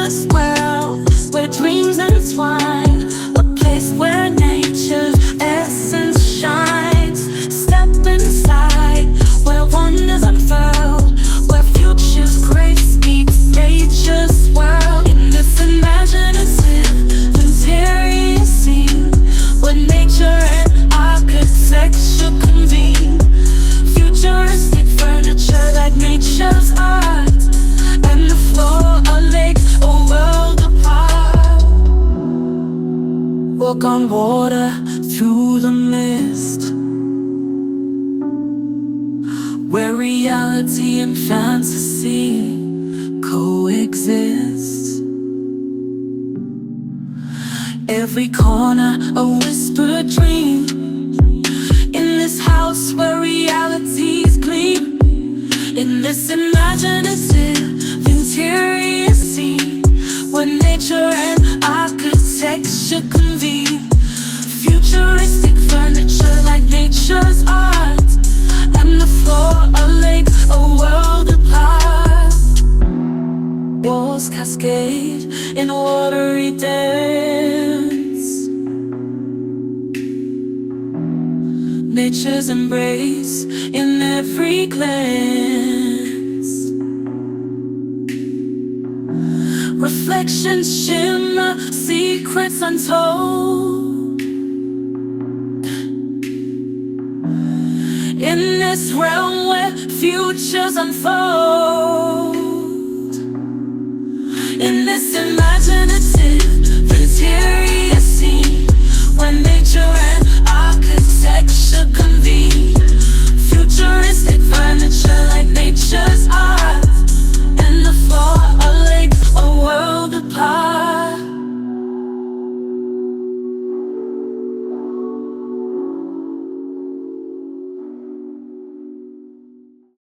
harmonious world where dreams entwine, a place where nature's essence shines. Step inside, where wonders unfurl, where future's grace meets nature's world. In this imaginative, interior scene, where nature and architecture convene. Futuristic furniture like nature's art, and the floor a lake, a world apart. Walk on water through the mist, where reality and fantasy coexist. Every corner a whispered dream, in this house where realities gleam. In this imaginative interior scene, where nature and architecture convene. Futuristic furniture like nature's art, and the floor a lake, a world apart. Walls cascade in watery dance, nature's embrace in every glance. Reflections shimmer, secrets untold. In this realm where futures unfold. In this